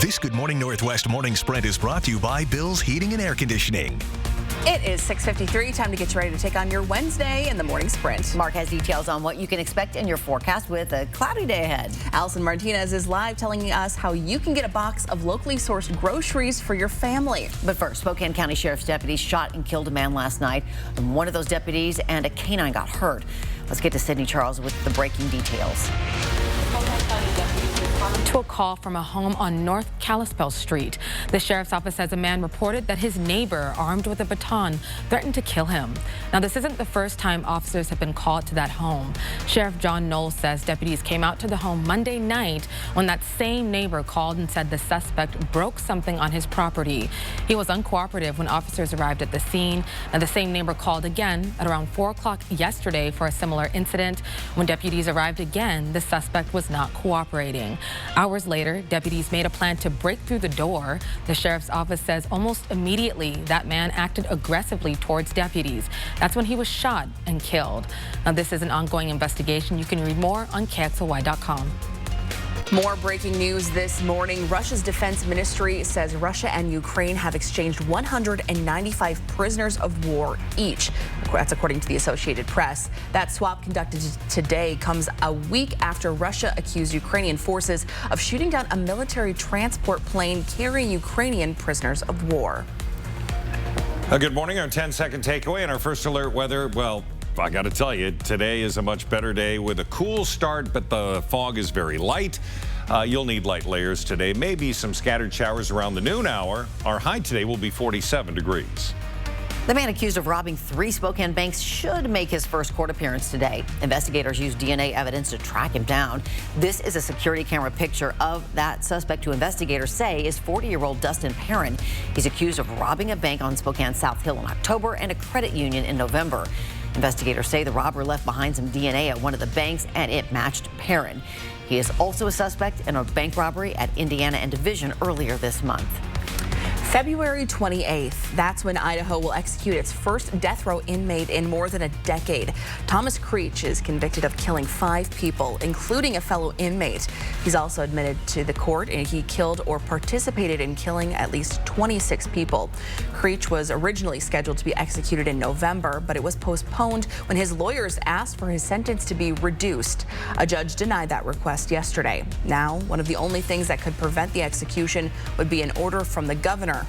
This Good Morning Northwest morning spread is brought to you by Bill's Heating and Air Conditioning. It is 6:53, time to get you ready to take on your Wednesday in the morning sprint. Mark has details on what you can expect in your forecast with a cloudy day ahead. Allison Martinez is live telling us how you can get a box of locally sourced groceries for your family. But first, Spokane County Sheriff's deputies shot and killed a man last night. One of those deputies and a canine got hurt. Let's get to Sydney Charles with the breaking details. To a call from a home on North Kalispell Street. The sheriff's office says a man reported that his neighbor, armed with a baton, threatened to kill him. Now, this isn't the first time officers have been called to that home. Sheriff John Knowles says deputies came out to the home Monday night when that same neighbor called and said the suspect broke something on his property. He was uncooperative when officers arrived at the scene. Now, the same neighbor called again at around 4 o'clock yesterday for a similar incident. When deputies arrived again, the suspect was not cooperating. Hours later, deputies made a plan to break through the door. The sheriff's office says almost immediately that man acted aggressively towards deputies. That's when he was shot and killed. Now, this is an ongoing investigation. You can read more on KXLY.com. More breaking news this morning. Russia's defense ministry says Russia and Ukraine have exchanged 195 prisoners of war each. That's according to the Associated Press. That swap conducted today comes a week after Russia accused Ukrainian forces of shooting down a military transport plane carrying Ukrainian prisoners of war. Good morning. Our 10-second takeaway and our first alert weather. Well, I got to tell you, today is a much better day with a cool start, but the fog is very light. You'll need light layers today. Maybe some scattered showers around the noon hour. Our high today will be 47 degrees. The man accused of robbing 3 Spokane banks should make his first court appearance today. Investigators used DNA evidence to track him down. This is a security camera picture of that suspect who investigators say is 40-year-old Dustin Perrin. He's accused of robbing a bank on Spokane South Hill in October and a credit union in November. Investigators say the robber left behind some DNA at one of the banks and it matched Perrin. He is also a suspect in a bank robbery at Indiana and Division earlier this month. February 28th, that's when Idaho will execute its first death row inmate in more than a decade. Thomas Creech is convicted of killing 5 people, including a fellow inmate. He's also admitted to the court and he killed or participated in killing at least 26 people. Creech was originally scheduled to be executed in November, but it was postponed when his lawyers asked for his sentence to be reduced. A judge denied that request yesterday. Now, one of the only things that could prevent the execution would be an order from the governor.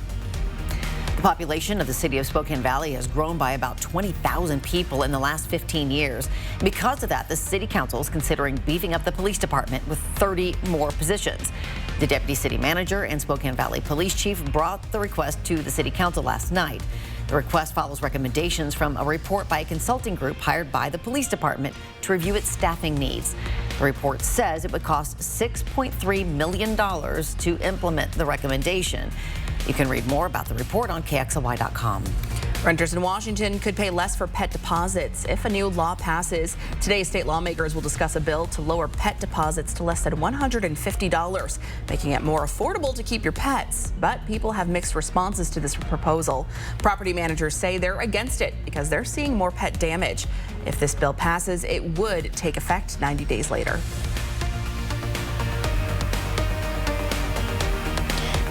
The population of the city of Spokane Valley has grown by about 20,000 people in the last 15 years. Because of that, the city council is considering beefing up the police department with 30 more positions. The deputy city manager and Spokane Valley police chief brought the request to the city council last night. The request follows recommendations from a report by a consulting group hired by the police department to review its staffing needs. The report says it would cost $6.3 million to implement the recommendation. You can read more about the report on KXLY.com. Renters in Washington could pay less for pet deposits if a new law passes. Today, state lawmakers will discuss a bill to lower pet deposits to less than $150, making it more affordable to keep your pets. But people have mixed responses to this proposal. Property managers say they're against it because they're seeing more pet damage. If this bill passes, it would take effect 90 days later.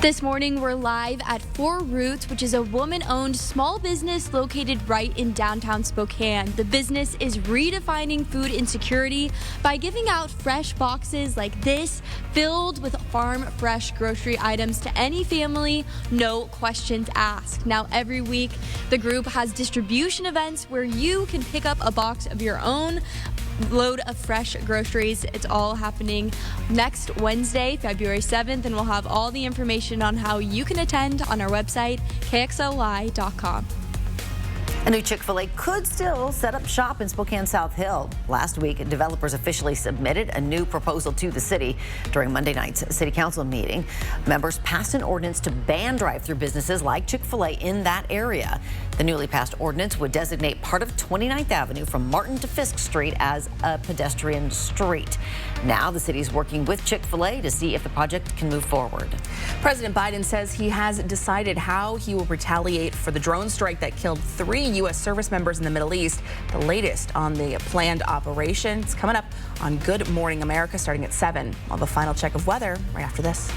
This morning, we're live at 4 Roots, which is a woman-owned small business located right in downtown Spokane. The business is redefining food insecurity by giving out fresh boxes like this, filled with farm fresh grocery items to any family, no questions asked. Now, every week, the group has distribution events where you can pick up a box of your own load of fresh groceries. It's all happening next Wednesday, February 7th, and we'll have all the information on how you can attend on our website, KXLY.com. A new Chick-fil-A could still set up shop in Spokane South Hill. Last week, developers officially submitted a new proposal to the city during Monday night's city council meeting. Members passed an ordinance to ban drive-through businesses like Chick-fil-A in that area. The newly passed ordinance would designate part of 29th Avenue from Martin to Fisk Street as a pedestrian street. Now the city is working with Chick-fil-A to see if the project can move forward. President Biden says he has decided how he will retaliate for the drone strike that killed 3 U.S. service members in the Middle East. The latest on the planned operation is coming up on Good Morning America starting at 7. I'll have a final check of weather right after this.